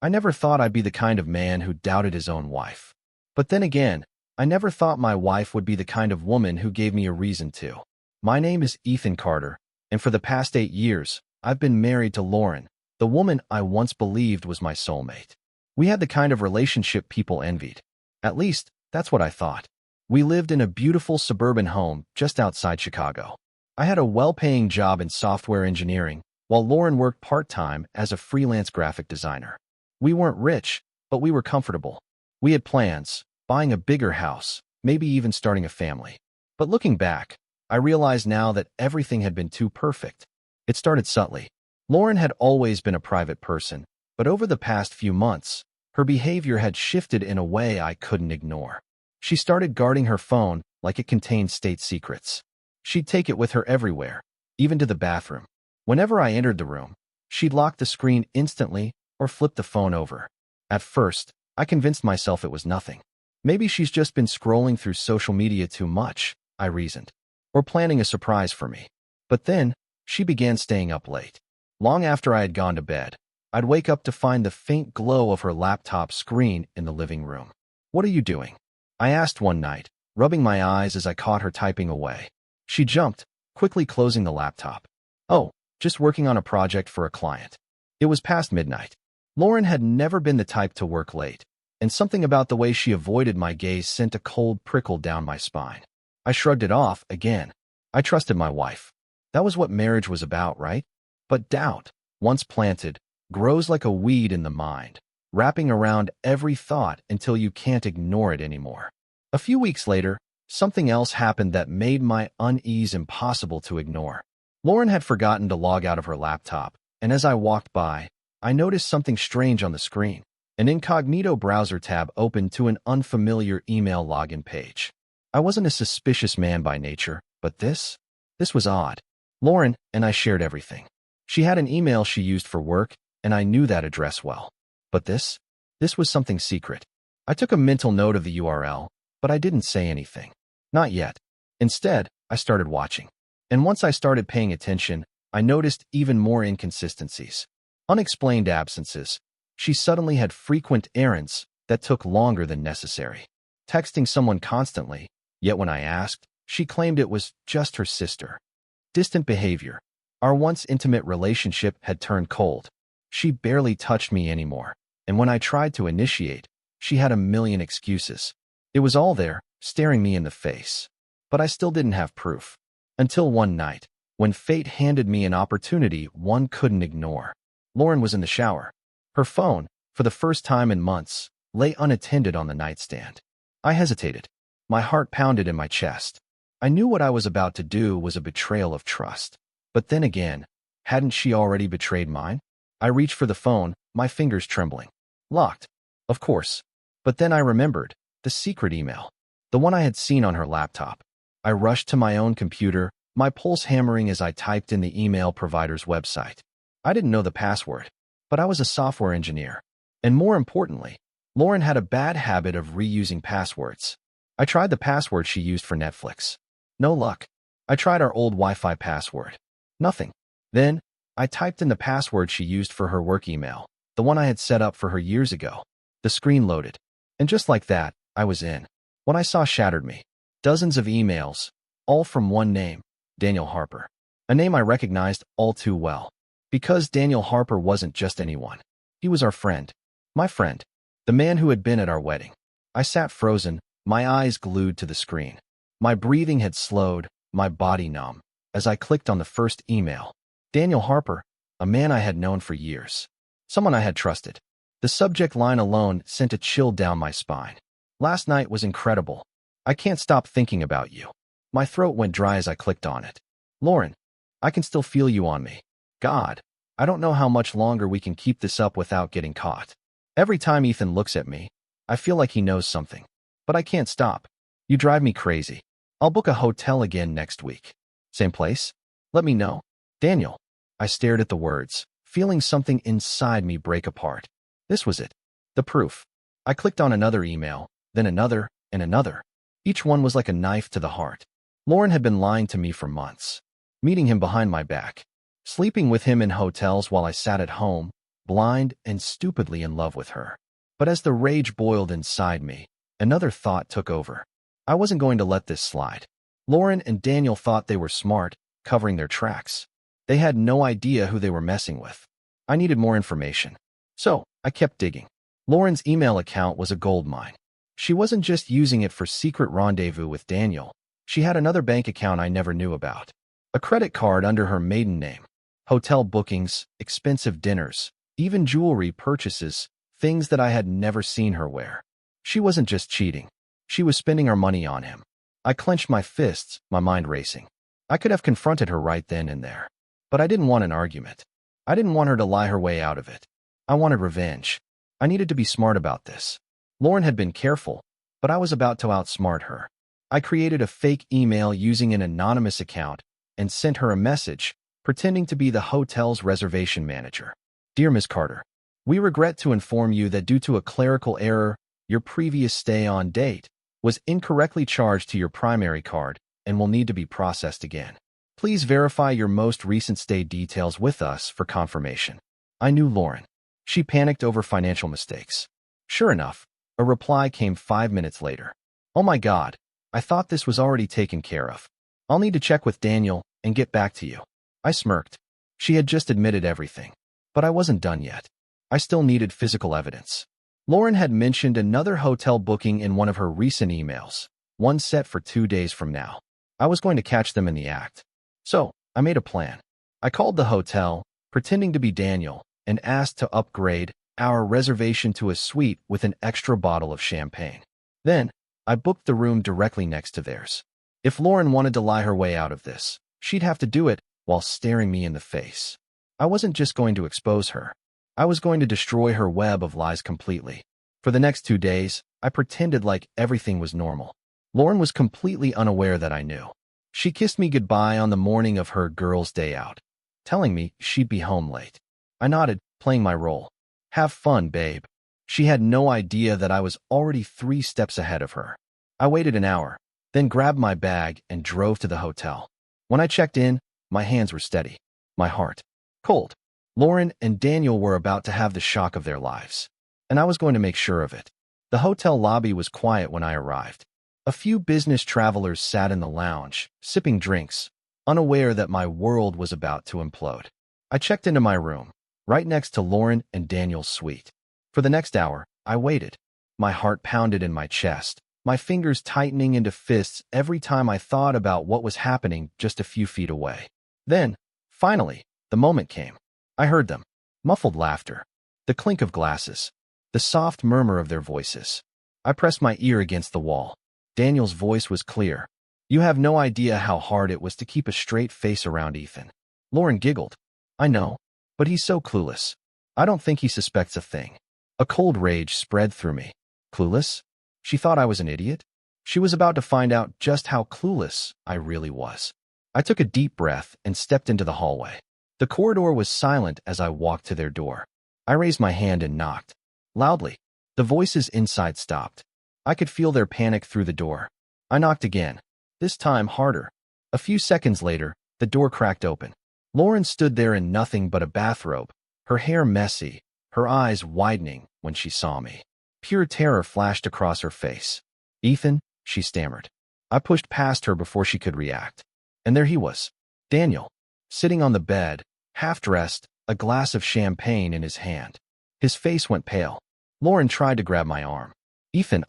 I never thought I'd be the kind of man who doubted his own wife. But then again, I never thought my wife would be the kind of woman who gave me a reason to. My name is Ethan Carter, and for the past 8 years, I've been married to Lauren, the woman I once believed was my soulmate. We had the kind of relationship people envied. At least, that's what I thought. We lived in a beautiful suburban home just outside Chicago. I had a well-paying job in software engineering, while Lauren worked part-time as a freelance graphic designer. We weren't rich, but we were comfortable. We had plans, buying a bigger house, maybe even starting a family. But looking back, I realize now that everything had been too perfect. It started subtly. Lauren had always been a private person, but over the past few months, her behavior had shifted in a way I couldn't ignore. She started guarding her phone like it contained state secrets. She'd take it with her everywhere, even to the bathroom. Whenever I entered the room, she'd lock the screen instantly or flip the phone over. At first, I convinced myself it was nothing. Maybe she's just been scrolling through social media too much, I reasoned, or planning a surprise for me. But then, she began staying up late. Long after I had gone to bed, I'd wake up to find the faint glow of her laptop screen in the living room. "What are you doing?" I asked one night, rubbing my eyes as I caught her typing away. She jumped, quickly closing the laptop. "Oh, just working on a project for a client." It was past midnight. Lauren had never been the type to work late, and something about the way she avoided my gaze sent a cold prickle down my spine. I shrugged it off again. I trusted my wife. That was what marriage was about, right? But doubt, once planted, grows like a weed in the mind, wrapping around every thought until you can't ignore it anymore. A few weeks later, something else happened that made my unease impossible to ignore. Lauren had forgotten to log out of her laptop, and as I walked by, I noticed something strange on the screen. An incognito browser tab opened to an unfamiliar email login page. I wasn't a suspicious man by nature, but this was odd. Lauren and I shared everything. She had an email she used for work, and I knew that address well. But this was something secret. I took a mental note of the URL, but I didn't say anything. Not yet. Instead, I started watching. And once I started paying attention, I noticed even more inconsistencies. Unexplained absences. She suddenly had frequent errands that took longer than necessary. Texting someone constantly, yet when I asked, she claimed it was just her sister. Distant behavior. Our once intimate relationship had turned cold. She barely touched me anymore, and when I tried to initiate, she had a million excuses. It was all there, staring me in the face. But I still didn't have proof. Until one night, when fate handed me an opportunity one couldn't ignore. Lauren was in the shower. Her phone, for the first time in months, lay unattended on the nightstand. I hesitated. My heart pounded in my chest. I knew what I was about to do was a betrayal of trust. But then again, hadn't she already betrayed mine? I reached for the phone, my fingers trembling. Locked. Of course. But then I remembered. The secret email. The one I had seen on her laptop. I rushed to my own computer, my pulse hammering as I typed in the email provider's website. I didn't know the password, but I was a software engineer. And more importantly, Lauren had a bad habit of reusing passwords. I tried the password she used for Netflix. No luck. I tried our old Wi-Fi password. Nothing. Then, I typed in the password she used for her work email, the one I had set up for her years ago. The screen loaded. And just like that, I was in. What I saw shattered me. Dozens of emails, all from one name, Daniel Harper. A name I recognized all too well. Because Daniel Harper wasn't just anyone. He was our friend. My friend. The man who had been at our wedding. I sat frozen, my eyes glued to the screen. My breathing had slowed, my body numb, as I clicked on the first email. Daniel Harper, a man I had known for years. Someone I had trusted. The subject line alone sent a chill down my spine. Last night was incredible. I can't stop thinking about you. My throat went dry as I clicked on it. Lauren, I can still feel you on me. God, I don't know how much longer we can keep this up without getting caught. Every time Ethan looks at me, I feel like he knows something. But I can't stop. You drive me crazy. I'll book a hotel again next week. Same place? Let me know. Daniel. I stared at the words, feeling something inside me break apart. This was it. The proof. I clicked on another email, then another, and another. Each one was like a knife to the heart. Lauren had been lying to me for months. Meeting him behind my back. Sleeping with him in hotels while I sat at home, blind and stupidly in love with her. But as the rage boiled inside me, another thought took over. I wasn't going to let this slide. Lauren and Daniel thought they were smart, covering their tracks. They had no idea who they were messing with. I needed more information. So, I kept digging. Lauren's email account was a goldmine. She wasn't just using it for secret rendezvous with Daniel. She had another bank account I never knew about. A credit card under her maiden name. Hotel bookings, expensive dinners, even jewelry purchases, things that I had never seen her wear. She wasn't just cheating. She was spending our money on him. I clenched my fists, my mind racing. I could have confronted her right then and there. But I didn't want an argument. I didn't want her to lie her way out of it. I wanted revenge. I needed to be smart about this. Lauren had been careful, but I was about to outsmart her. I created a fake email using an anonymous account and sent her a message, pretending to be the hotel's reservation manager. Dear Ms. Carter, we regret to inform you that due to a clerical error, your previous stay-on date was incorrectly charged to your primary card and will need to be processed again. Please verify your most recent stay details with us for confirmation. I knew Lauren. She panicked over financial mistakes. Sure enough, a reply came 5 minutes later. Oh my God, I thought this was already taken care of. I'll need to check with Daniel and get back to you. I smirked. She had just admitted everything. But I wasn't done yet. I still needed physical evidence. Lauren had mentioned another hotel booking in one of her recent emails, one set for 2 days from now. I was going to catch them in the act. So, I made a plan. I called the hotel, pretending to be Daniel, and asked to upgrade our reservation to a suite with an extra bottle of champagne. Then, I booked the room directly next to theirs. If Lauren wanted to lie her way out of this, she'd have to do it while staring me in the face. I wasn't just going to expose her. I was going to destroy her web of lies completely. For the next 2 days, I pretended like everything was normal. Lauren was completely unaware that I knew. She kissed me goodbye on the morning of her girls' day out, telling me she'd be home late. I nodded, playing my role. Have fun, babe. She had no idea that I was already 3 steps ahead of her. I waited an hour, then grabbed my bag and drove to the hotel. When I checked in, my hands were steady, my heart cold. Lauren and Daniel were about to have the shock of their lives, and I was going to make sure of it. The hotel lobby was quiet when I arrived. A few business travelers sat in the lounge, sipping drinks, unaware that my world was about to implode. I checked into my room, right next to Lauren and Daniel's suite. For the next hour, I waited. My heart pounded in my chest, my fingers tightening into fists every time I thought about what was happening just a few feet away. Then, finally, the moment came. I heard them. Muffled laughter. The clink of glasses. The soft murmur of their voices. I pressed my ear against the wall. Daniel's voice was clear. You have no idea how hard it was to keep a straight face around Ethan. Lauren giggled. I know, but he's so clueless. I don't think he suspects a thing. A cold rage spread through me. Clueless? She thought I was an idiot? She was about to find out just how clueless I really was. I took a deep breath and stepped into the hallway. The corridor was silent as I walked to their door. I raised my hand and knocked. Loudly. The voices inside stopped. I could feel their panic through the door. I knocked again, this time harder. A few seconds later, the door cracked open. Lauren stood there in nothing but a bathrobe, her hair messy, her eyes widening when she saw me. Pure terror flashed across her face. Ethan, she stammered. I pushed past her before she could react. And there he was, Daniel, sitting on the bed, half-dressed, a glass of champagne in his hand. His face went pale. Lauren tried to grab my arm. Ethan,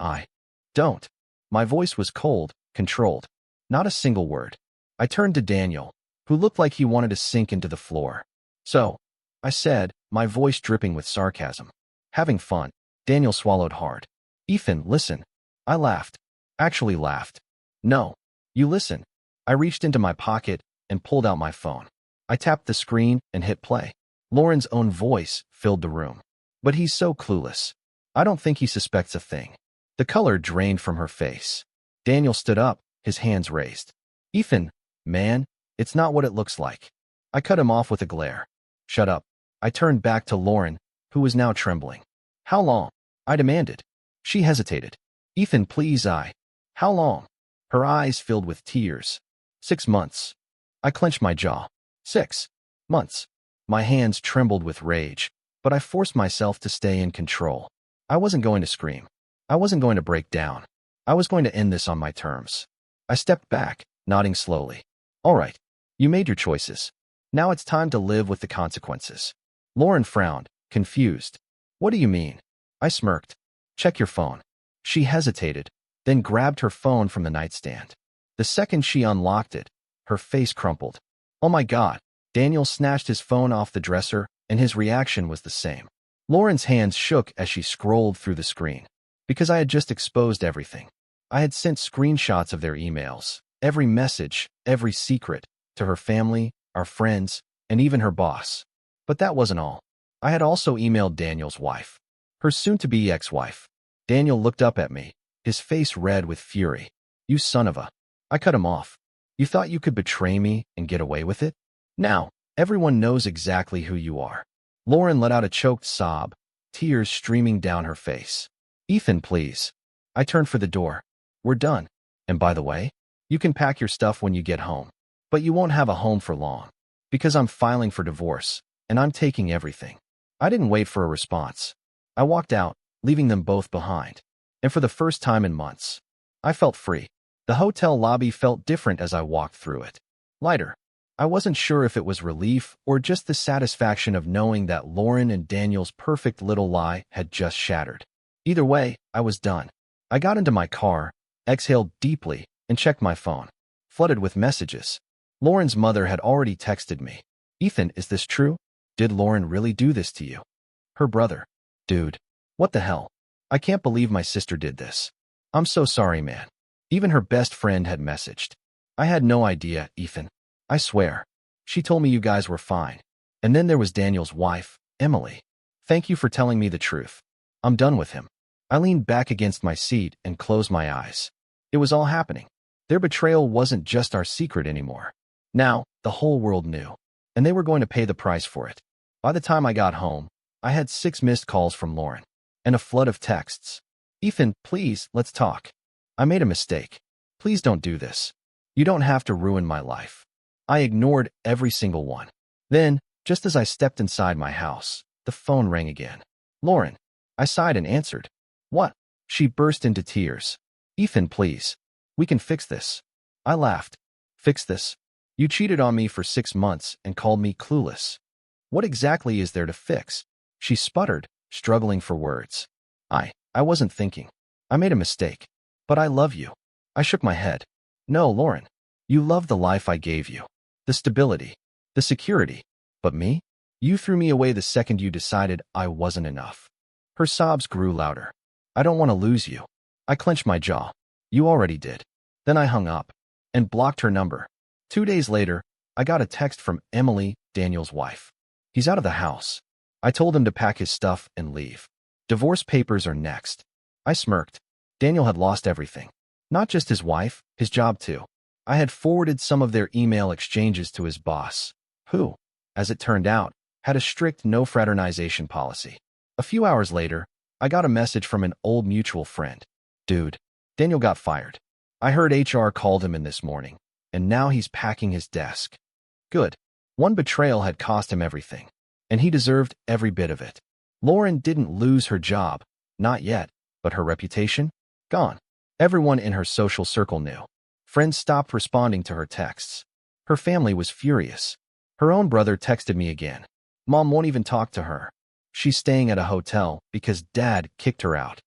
don't. My voice was cold, controlled. Not a single word. I turned to Daniel, who looked like he wanted to sink into the floor. So, I said, my voice dripping with sarcasm. Having fun. Daniel swallowed hard. Ethan, listen. I laughed. Actually laughed. No. You listen. I reached into my pocket and pulled out my phone. I tapped the screen and hit play. Lauren's own voice filled the room. But he's so clueless. I don't think he suspects a thing. The color drained from her face. Daniel stood up, his hands raised. Ethan, man, it's not what it looks like. I cut him off with a glare. Shut up. I turned back to Lauren, who was now trembling. How long? I demanded. She hesitated. Ethan, please, How long? Her eyes filled with tears. 6 months. I clenched my jaw. 6 months. My hands trembled with rage. but I forced myself to stay in control. I wasn't going to scream. I wasn't going to break down. I was going to end this on my terms. I stepped back, nodding slowly. All right, you made your choices. Now it's time to live with the consequences. Lauren frowned, confused. What do you mean? I smirked. Check your phone. She hesitated, then grabbed her phone from the nightstand. The second she unlocked it, her face crumpled. Oh my God. Daniel snatched his phone off the dresser, and his reaction was the same. Lauren's hands shook as she scrolled through the screen. Because I had just exposed everything. I had sent screenshots of their emails, every message, every secret, to her family, our friends, and even her boss. But that wasn't all. I had also emailed Daniel's wife, her soon-to-be ex-wife. Daniel looked up at me, his face red with fury. You son of a... I cut him off. You thought you could betray me and get away with it? Now, everyone knows exactly who you are. Lauren let out a choked sob, tears streaming down her face. Ethan, please. I turned for the door. We're done. And by the way, you can pack your stuff when you get home. But you won't have a home for long. Because I'm filing for divorce, and I'm taking everything. I didn't wait for a response. I walked out, leaving them both behind. And for the first time in months, I felt free. The hotel lobby felt different as I walked through it. Lighter. I wasn't sure if it was relief or just the satisfaction of knowing that Lauren and Daniel's perfect little lie had just shattered. Either way, I was done. I got into my car, exhaled deeply, and checked my phone. Flooded with messages. Lauren's mother had already texted me. Ethan, is this true? Did Lauren really do this to you? Her brother. Dude. What the hell? I can't believe my sister did this. I'm so sorry, man. Even her best friend had messaged. I had no idea, Ethan. I swear. She told me you guys were fine. And then there was Daniel's wife, Emily. Thank you for telling me the truth. I'm done with him. I leaned back against my seat and closed my eyes. It was all happening. Their betrayal wasn't just our secret anymore. Now, the whole world knew. And they were going to pay the price for it. By the time I got home, I had 6 missed calls from Lauren. And a flood of texts. Ethan, please, let's talk. I made a mistake. Please don't do this. You don't have to ruin my life. I ignored every single one. Then, just as I stepped inside my house, the phone rang again. Lauren. I sighed and answered. What? She burst into tears. Ethan, please. We can fix this. I laughed. Fix this? You cheated on me for 6 months and called me clueless. What exactly is there to fix? She sputtered, struggling for words. I wasn't thinking. I made a mistake. But I love you. I shook my head. No, Lauren. You love the life I gave you. The stability. The security. But me? You threw me away the second you decided I wasn't enough. Her sobs grew louder. I don't want to lose you. I clenched my jaw. You already did. Then I hung up and blocked her number. 2 days later, I got a text from Emily, Daniel's wife. He's out of the house. I told him to pack his stuff and leave. Divorce papers are next. I smirked. Daniel had lost everything. Not just his wife, his job too. I had forwarded some of their email exchanges to his boss, who, as it turned out, had a strict no fraternization policy. A few hours later, I got a message from an old mutual friend. Dude, Daniel got fired. I heard HR called him in this morning, and now he's packing his desk. Good. One betrayal had cost him everything, and he deserved every bit of it. Lauren didn't lose her job, not yet, but her reputation? Gone. Everyone in her social circle knew. Friends stopped responding to her texts. Her family was furious. Her own brother texted me again. Mom won't even talk to her. She's staying at a hotel because Dad kicked her out.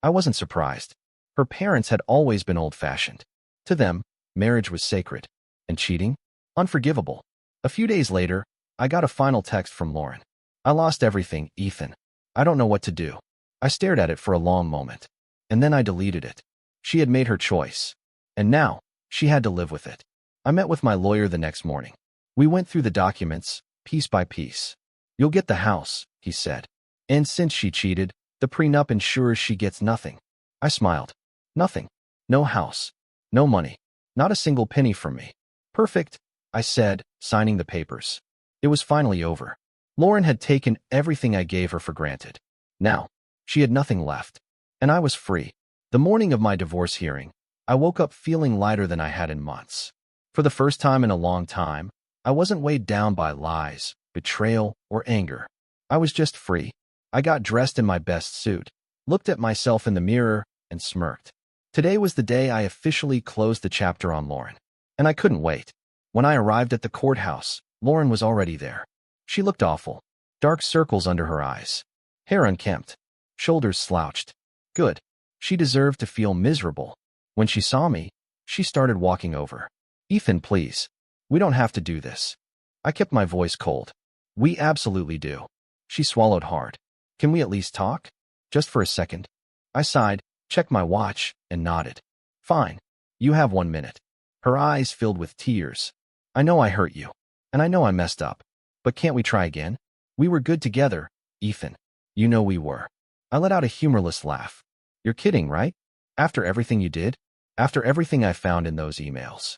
I wasn't surprised. Her parents had always been old-fashioned. To them, marriage was sacred. And cheating? Unforgivable. A few days later, I got a final text from Lauren. I lost everything, Ethan. I don't know what to do. I stared at it for a long moment. And then I deleted it. She had made her choice. And now, she had to live with it. I met with my lawyer the next morning. We went through the documents, piece by piece. You'll get the house, he said. And since she cheated, the prenup ensures she gets nothing. I smiled. Nothing. No house. No money. Not a single penny from me. Perfect, I said, signing the papers. It was finally over. Lauren had taken everything I gave her for granted. Now, she had nothing left. And I was free. The morning of my divorce hearing, I woke up feeling lighter than I had in months. For the first time in a long time, I wasn't weighed down by lies, betrayal, or anger. I was just free. I got dressed in my best suit, looked at myself in the mirror, and smirked. Today was the day I officially closed the chapter on Lauren. And I couldn't wait. When I arrived at the courthouse, Lauren was already there. She looked awful. Dark circles under her eyes. Hair unkempt. Shoulders slouched. Good. She deserved to feel miserable. When she saw me, she started walking over. Ethan, please. We don't have to do this. I kept my voice cold. We absolutely do. She swallowed hard. Can we at least talk? Just for a second. I sighed, checked my watch, and nodded. Fine. You have 1 minute. Her eyes filled with tears. I know I hurt you. And I know I messed up. But can't we try again? We were good together, Ethan. You know we were. I let out a humorless laugh. You're kidding, right? After everything you did? After everything I found in those emails.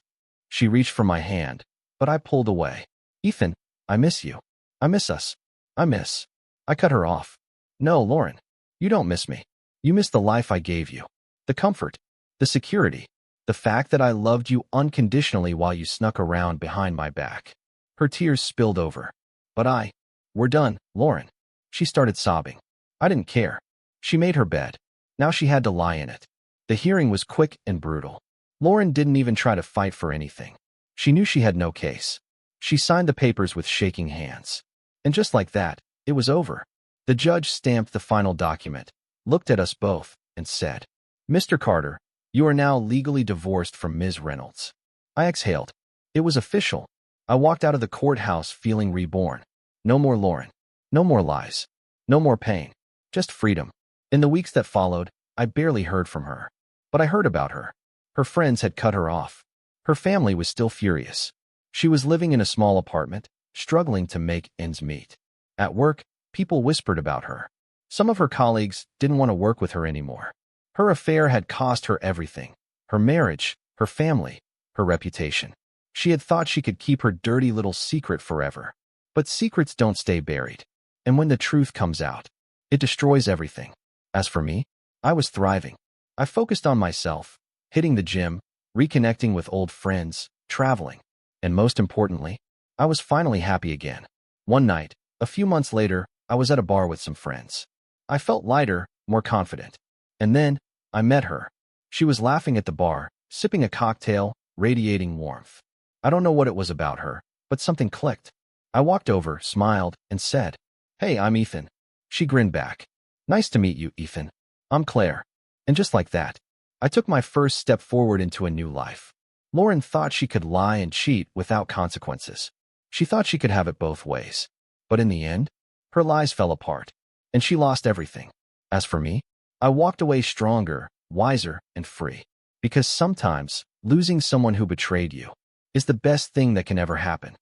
She reached for my hand, but I pulled away. Ethan, I miss you. I miss us. I cut her off. No, Lauren. You don't miss me. You miss the life I gave you. The comfort. The security. The fact that I loved you unconditionally while you snuck around behind my back. Her tears spilled over. But we're done, Lauren. She started sobbing. I didn't care. She made her bed. Now she had to lie in it. The hearing was quick and brutal. Lauren didn't even try to fight for anything. She knew she had no case. She signed the papers with shaking hands. And just like that, it was over. The judge stamped the final document, looked at us both, and said, Mr. Carter, you are now legally divorced from Ms. Reynolds. I exhaled. It was official. I walked out of the courthouse feeling reborn. No more Lauren. No more lies. No more pain. Just freedom. In the weeks that followed, I barely heard from her. But I heard about her. Her friends had cut her off. Her family was still furious. She was living in a small apartment, struggling to make ends meet. At work, people whispered about her. Some of her colleagues didn't want to work with her anymore. Her affair had cost her everything. Her marriage, her family, her reputation. She had thought she could keep her dirty little secret forever. But secrets don't stay buried. And when the truth comes out, it destroys everything. As for me, I was thriving. I focused on myself, hitting the gym, reconnecting with old friends, traveling. And most importantly, I was finally happy again. One night, a few months later, I was at a bar with some friends. I felt lighter, more confident. And then, I met her. She was laughing at the bar, sipping a cocktail, radiating warmth. I don't know what it was about her, but something clicked. I walked over, smiled, and said, Hey, I'm Ethan. She grinned back. Nice to meet you, Ethan. I'm Claire. And just like that, I took my first step forward into a new life. Lauren thought she could lie and cheat without consequences. She thought she could have it both ways. But in the end, her lies fell apart, and she lost everything. As for me, I walked away stronger, wiser, and free. Because sometimes, losing someone who betrayed you is the best thing that can ever happen.